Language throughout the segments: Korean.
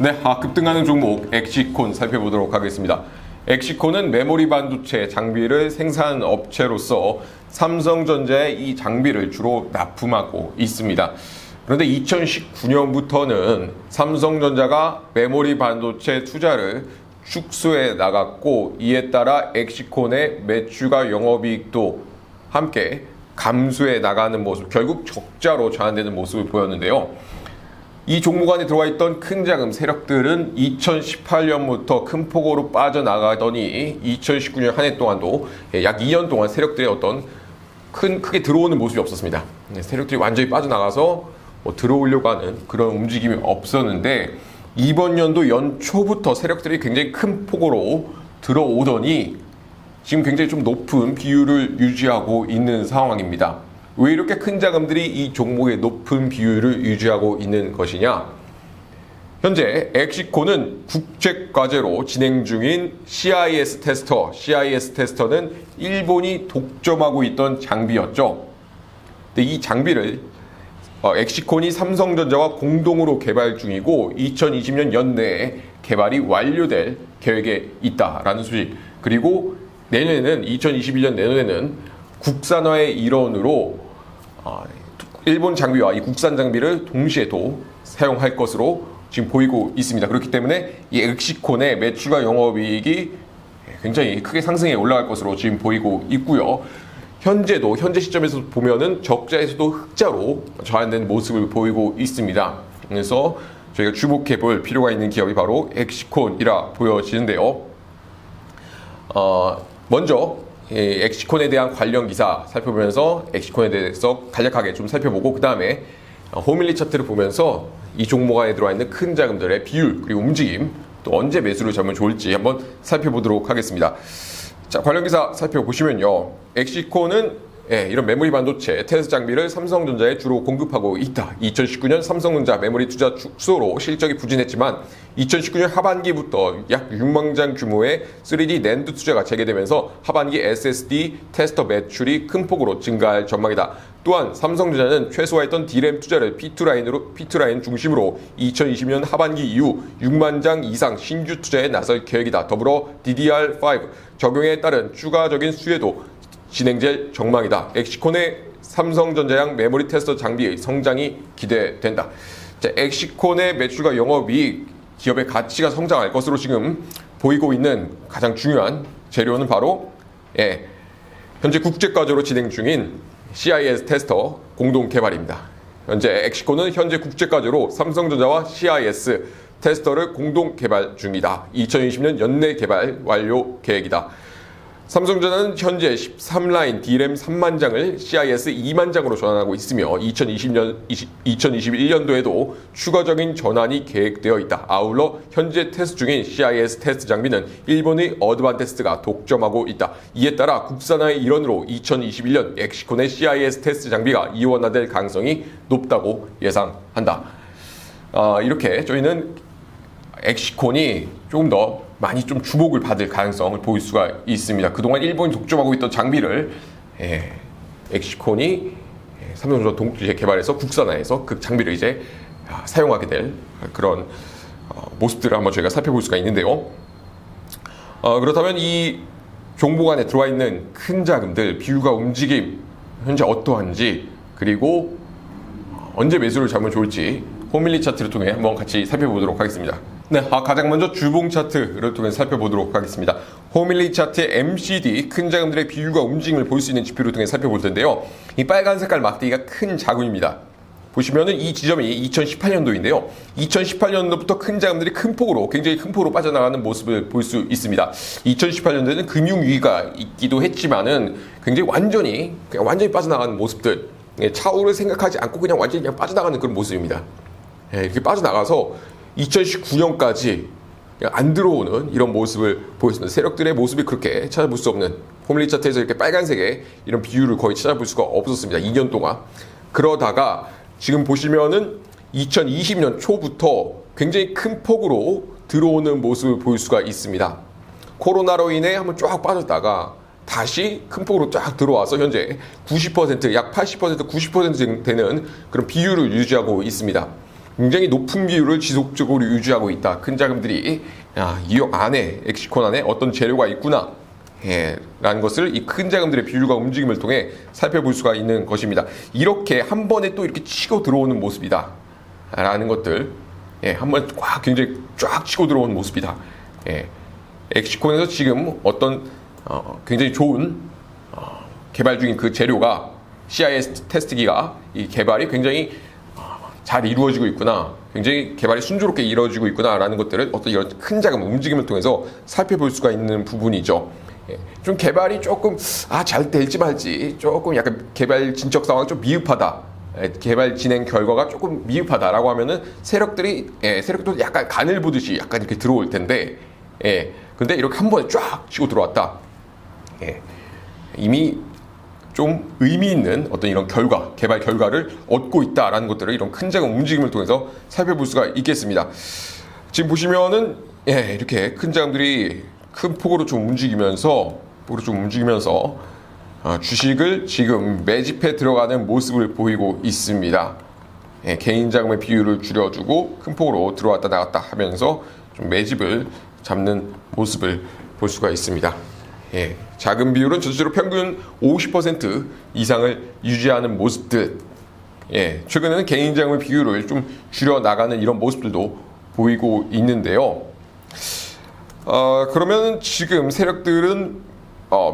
네, 급등하는 종목 엑시콘 살펴보도록 하겠습니다. 엑시콘은 메모리 반도체 장비를 생산하는 업체로서 삼성전자의 이 장비를 주로 납품하고 있습니다. 그런데 2019년부터는 삼성전자가 메모리 반도체 투자를 축소해 나갔고, 이에 따라 엑시콘의 매출과 영업이익도 함께 감소해 나가는 모습, 결국 적자로 전환되는 모습을 보였는데요. 이 종목 안에 들어와 있던 큰 자금 세력들은 2018년부터 큰 폭으로 빠져나가더니 2019년 한 해 동안도 약 2년 동안 세력들의 어떤 크게 들어오는 모습이 없었습니다. 세력들이 완전히 빠져나가서 들어오려고 하는 그런 움직임이 없었는데, 이번 연도 연초부터 세력들이 굉장히 큰 폭으로 들어오더니 지금 굉장히 좀 높은 비율을 유지하고 있는 상황입니다. 왜 이렇게 큰 자금들이 이 종목의 높은 비율을 유지하고 있는 것이냐? 현재 엑시콘은 국제과제로 진행 중인 CIS 테스터, CIS 테스터는 일본이 독점하고 있던 장비였죠. 근데 이 장비를 엑시콘이 삼성전자와 공동으로 개발 중이고 2020년 연내에 개발이 완료될 계획에 있다라는 소식. 그리고 내년에는 2021년 내년에는 국산화의 일원으로 일본 장비와 이 국산 장비를 동시에 또 사용할 것으로 지금 보이고 있습니다. 그렇기 때문에 이 엑시콘의 매출과 영업이익이 굉장히 크게 상승해 올라갈 것으로 지금 보이고 있고요. 현재 시점에서 보면은 적자에서도 흑자로 전환되는 모습을 보이고 있습니다. 그래서 저희가 주목해 볼 필요가 있는 기업이 바로 엑시콘이라 보여지는데요. 먼저 엑시콘에 대한 관련 기사 살펴보면서 엑시콘에 대해서 간략하게 좀 살펴보고, 그 다음에 호밀리 차트를 보면서 이 종목 안에 들어와 있는 큰 자금들의 비율 그리고 움직임, 또 언제 매수를 잡으면 좋을지 한번 살펴보도록 하겠습니다. 자, 관련 기사 살펴보시면요, 엑시콘은 이런 메모리 반도체 테스트 장비를 삼성전자에 주로 공급하고 있다. 2019년 삼성전자 메모리 투자 축소로 실적이 부진했지만 2019년 하반기부터 약 6만 장 규모의 3D 낸드 투자가 재개되면서 하반기 SSD 테스터 매출이 큰 폭으로 증가할 전망이다. 또한 삼성전자는 최소화했던 D램 투자를 P2라인 중심으로 2020년 하반기 이후 6만 장 이상 신규 투자에 나설 계획이다. 더불어 DDR5 적용에 따른 추가적인 수혜도 진행될 전망이다. 엑시콘의 삼성전자양 메모리 테스터 장비의 성장이 기대된다. 자, 엑시콘의 매출과 영업이익, 기업의 가치가 성장할 것으로 지금 보이고 있는 가장 중요한 재료는 바로 현재 국제과제로 진행 중인 CIS 테스터 공동 개발입니다. 현재 엑시콘은 현재 국제과제로 삼성전자와 CIS 테스터를 공동 개발 중이다. 2020년 연내 개발 완료 계획이다. 삼성전자는 현재 13라인 D램 3만 장을 CIS 2만 장으로 전환하고 있으며 2021년도에도 추가적인 전환이 계획되어 있다. 아울러 현재 테스트 중인 CIS 테스트 장비는 일본의 어드반테스트가 독점하고 있다. 이에 따라 국산화의 일원으로 2021년 엑시콘의 CIS 테스트 장비가 이원화될 가능성이 높다고 예상한다. 이렇게 저희는 엑시콘이 조금 더 많이 좀 주목을 받을 가능성을 보일 수가 있습니다. 그동안 일본이 독점하고 있던 장비를 엑시콘이 삼성전자 동시에 개발해서 국산화해서 그 장비를 이제 사용하게 될 그런 모습들을 한번 저희가 살펴볼 수가 있는데요. 그렇다면 이 종목 안에 들어와 있는 큰 자금들 비율과 움직임 현재 어떠한지, 그리고 언제 매수를 잡으면 좋을지 호밀리 차트를 통해 한번 같이 살펴보도록 하겠습니다. 네, 가장 먼저 주봉 차트를 통해 살펴보도록 하겠습니다. 호밀리 차트의 MCD, 큰 자금들의 비율과 움직임을 볼 수 있는 지표를 통해 살펴볼 텐데요. 이 빨간 색깔 막대기가 큰 자금입니다. 보시면은 이 지점이 2018년도인데요. 2018년도부터 큰 자금들이 굉장히 큰 폭으로 빠져나가는 모습을 볼 수 있습니다. 2018년도에는 금융위기가 있기도 했지만은 굉장히 완전히 빠져나가는 모습들, 차후를 생각하지 않고 그냥 완전히 빠져나가는 그런 모습입니다. 이렇게 빠져나가서 2019년까지 안 들어오는 이런 모습을 보였습니다. 세력들의 모습이 그렇게 찾아볼 수 없는, 호밀리 차트에서 이렇게 빨간색의 이런 비율을 거의 찾아볼 수가 없었습니다. 2년 동안. 그러다가 지금 보시면은 2020년 초부터 굉장히 큰 폭으로 들어오는 모습을 보일 수가 있습니다. 코로나로 인해 한번 쫙 빠졌다가 다시 큰 폭으로 쫙 들어와서 현재 90%, 약 80%, 90% 되는 그런 비율을 유지하고 있습니다. 굉장히 높은 비율을 지속적으로 유지하고 있다. 큰 자금들이 이 안에 엑시콘 안에 어떤 재료가 있구나 라는 것을 이 큰 자금들의 비율과 움직임을 통해 살펴볼 수가 있는 것입니다. 이렇게 한 번에 또 이렇게 치고 들어오는 모습이다 라는 것들, 한 번에 굉장히 쫙 치고 들어오는 모습이다. 엑시콘에서 지금 어떤 굉장히 좋은 개발 중인 그 재료가 CIS 테스트기가 이 개발이 굉장히 잘 이루어지고 있구나, 굉장히 개발이 순조롭게 이루어지고 있구나 라는 것들을 어떤 이런 큰 자금 움직임을 통해서 살펴볼 수가 있는 부분이죠. 좀 개발이 조금 잘 될지 말지, 조금 약간 개발 진척 상황이 좀 미흡하다, 개발 진행 결과가 조금 미흡하다라고 하면은 세력도 약간 간을 보듯이 약간 이렇게 들어올 텐데, 근데 이렇게 한 번에 쫙 치고 들어왔다. 이미 좀 의미 있는 어떤 이런 개발 결과를 얻고 있다라는 것들을 이런 큰 자금 움직임을 통해서 살펴볼 수가 있겠습니다. 지금 보시면은 이렇게 큰 자금들이 큰 폭으로 좀 움직이면서 주식을 지금 매집해 들어가는 모습을 보이고 있습니다. 개인 자금의 비율을 줄여주고 큰 폭으로 들어왔다 나갔다 하면서 좀 매집을 잡는 모습을 볼 수가 있습니다. 자금 비율은 전체적으로 평균 50% 이상을 유지하는 모습들. 최근에는 개인 자금의 비율을 좀 줄여 나가는 이런 모습들도 보이고 있는데요. 그러면 지금 세력들은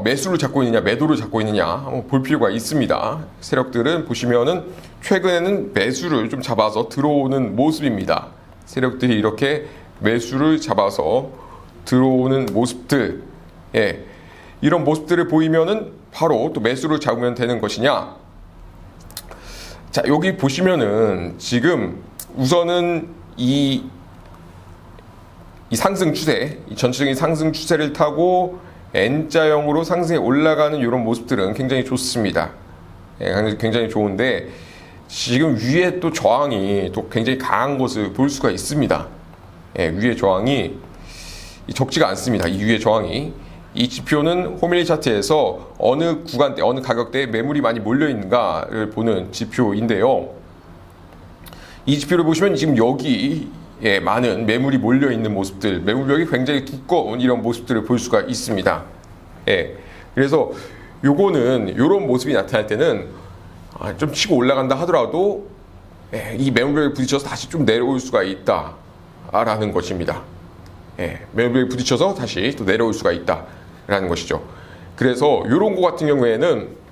매수를 잡고 있느냐, 매도를 잡고 있느냐 한번 볼 필요가 있습니다. 세력들은 보시면은 최근에는 매수를 좀 잡아서 들어오는 모습입니다. 세력들이 이렇게 매수를 잡아서 들어오는 모습들, 이런 모습들을 보이면은 바로 또 매수를 잡으면 되는 것이냐. 자, 여기 보시면은 지금 우선은 이 상승 추세, 이 전체적인 상승 추세를 타고 N자형으로 상승해 올라가는 이런 모습들은 굉장히 좋습니다. 굉장히 좋은데 지금 위에 또 저항이 또 굉장히 강한 것을 볼 수가 있습니다. 위에 저항이 적지가 않습니다. 이 위에 저항이. 이 지표는 호밀리 차트에서 어느 구간대, 어느 가격대에 매물이 많이 몰려 있는가를 보는 지표인데요. 이 지표를 보시면 지금 여기 많은 매물이 몰려 있는 모습들, 매물벽이 굉장히 두꺼운 이런 모습들을 볼 수가 있습니다. 그래서 요거는 이런 모습이 나타날 때는 좀 치고 올라간다 하더라도 이 매물벽에 부딪혀서 다시 좀 내려올 수가 있다라는 것입니다. 매물벽에 부딪혀서 다시 또 내려올 수가 있다라는 것이죠. 그래서 이런 거 같은 경우에는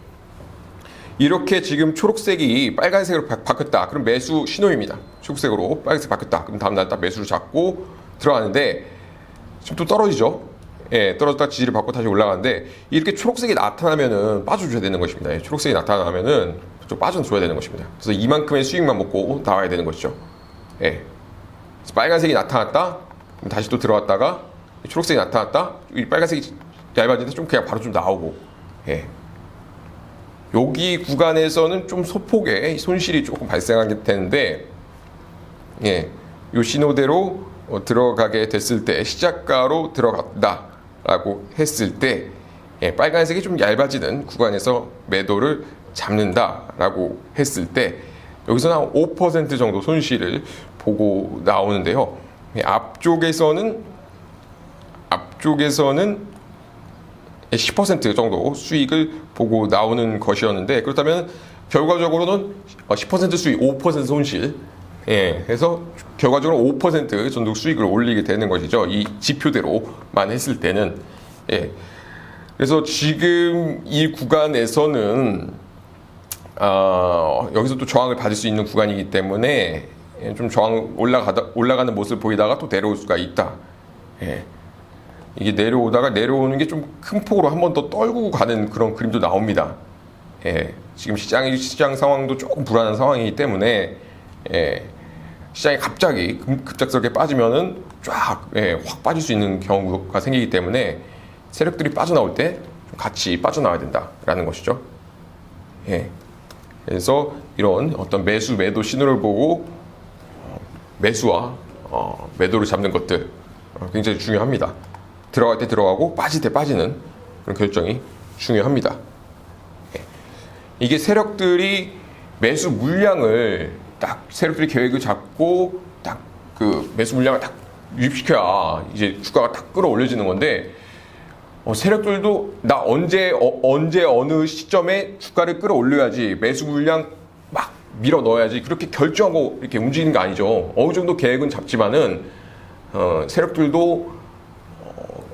이렇게 지금 초록색이 빨간색으로 바뀌었다. 그럼 매수 신호입니다. 초록색으로 빨간색 바뀌었다. 그럼 다음날 딱 매수를 잡고 들어가는데 지금 또 떨어지죠. 떨어졌다 지지를 받고 다시 올라가는데 이렇게 초록색이 나타나면은 빠져줘야 되는 것입니다. 초록색이 나타나면은 좀 빠져줘야 되는 것입니다. 그래서 이만큼의 수익만 먹고 나와야 되는 것이죠. 그래서 빨간색이 나타났다. 그럼 다시 또 들어왔다가 초록색이 나타났다. 이 빨간색이 얇아지는데 좀 그냥 바로 좀 나오고. 여기 구간에서는 좀 소폭의 손실이 조금 발생하게 되는데, 이 신호대로 들어가게 됐을 때, 시작가로 들어갔다라고 했을 때, 빨간색이 좀 얇아지는 구간에서 매도를 잡는다라고 했을 때, 여기서는 한 5% 정도 손실을 보고 나오는데요. 앞쪽에서는 10% 정도 수익을 보고 나오는 것이었는데, 그렇다면 결과적으로는 10% 수익, 5% 손실, 해서 결과적으로 5% 정도 수익을 올리게 되는 것이죠. 이 지표대로만 했을 때는. 그래서 지금 이 구간에서는 여기서 또 저항을 받을 수 있는 구간이기 때문에 좀 저항 올라가는 모습을 보이다가 또 내려올 수가 있다. 이게 내려오는 게 좀 큰 폭으로 한 번 더 떨구고 가는 그런 그림도 나옵니다. 지금 시장 상황도 조금 불안한 상황이기 때문에 시장이 갑자기 급작스럽게 빠지면은 쫙 확 빠질 수 있는 경우가 생기기 때문에 세력들이 빠져나올 때 좀 같이 빠져나와야 된다라는 것이죠. 그래서 이런 어떤 매도 신호를 보고 매수와 매도를 잡는 것들 굉장히 중요합니다. 들어갈 때 들어가고 빠질 때 빠지는 그런 결정이 중요합니다. 이게 세력들이 매수 물량을 딱 세력들이 계획을 잡고 딱 그 매수 물량을 딱 유입시켜야 이제 주가가 딱 끌어올려지는 건데 세력들도 나 언제 어느 시점에 주가를 끌어올려야지 매수 물량 막 밀어 넣어야지 그렇게 결정하고 이렇게 움직이는 게 아니죠. 어느 정도 계획은 잡지만은 세력들도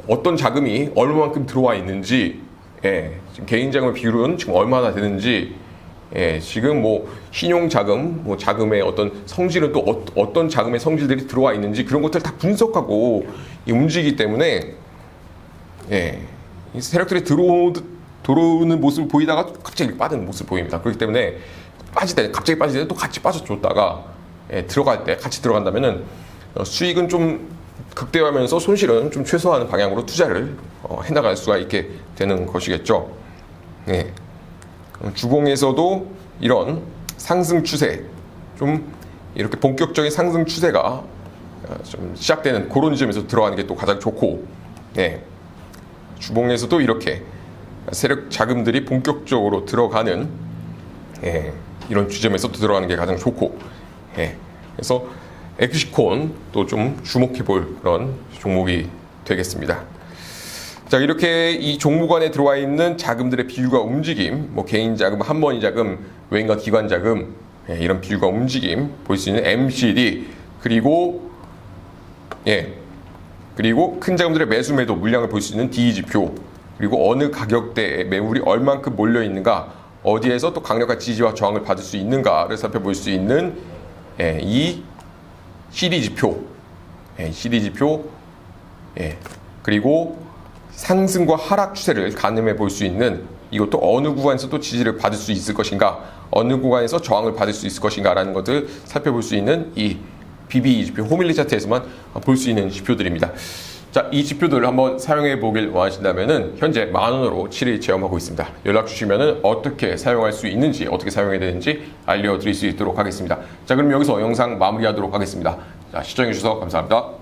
어떤 자금이 얼마만큼 들어와 있는지, 지금 개인 자금 비율은 지금 얼마나 되는지, 지금 뭐 신용 자금, 뭐 자금의 어떤 성질은 또 어떤 자금의 성질들이 들어와 있는지 그런 것들 다 분석하고 움직이기 때문에 이 세력들이 들어오는 모습을 보이다가 갑자기 빠지는 모습을 보입니다. 그렇기 때문에 갑자기 빠질 때 또 같이 빠져줬다가 들어갈 때 같이 들어간다면은 수익은 좀 극대화하면서 손실은 좀 최소화하는 방향으로 투자를 해나갈 수가 있게 되는 것이겠죠. 주봉에서도 이런 상승 추세, 좀 이렇게 본격적인 상승 추세가 좀 시작되는 그런 지점에서 들어가는 게 또 가장 좋고, 주봉에서도 이렇게 세력 자금들이 본격적으로 들어가는 이런 지점에서 들어가는 게 가장 좋고, 그래서 엑시콘 또 좀 주목해 볼 그런 종목이 되겠습니다. 자, 이렇게 이 종목 안에 들어와 있는 자금들의 비율과 움직임, 뭐 개인 자금, 한번이 자금, 외인과 기관 자금, 이런 비율과 움직임 볼 수 있는 MCD, 그리고 큰 자금들의 매수 매도 물량을 볼 수 있는 DE 지표, 그리고 어느 가격대에 매물이 얼만큼 몰려 있는가, 어디에서 또 강력한 지지와 저항을 받을 수 있는가를 살펴볼 수 있는 이 CD 지표, 그리고 상승과 하락 추세를 가늠해 볼 수 있는, 이것도 어느 구간에서 또 지지를 받을 수 있을 것인가, 어느 구간에서 저항을 받을 수 있을 것인가 라는 것을 살펴볼 수 있는 이 BBE 지표, 호밀리 차트에서만 볼 수 있는 지표들입니다. 자, 이 지표들을 한번 사용해 보길 원하신다면은 현재 10,000원으로 7일 체험하고 있습니다. 연락 주시면은 어떻게 사용할 수 있는지, 어떻게 사용해야 되는지 알려드릴 수 있도록 하겠습니다. 자, 그럼 여기서 영상 마무리하도록 하겠습니다. 자, 시청해 주셔서 감사합니다.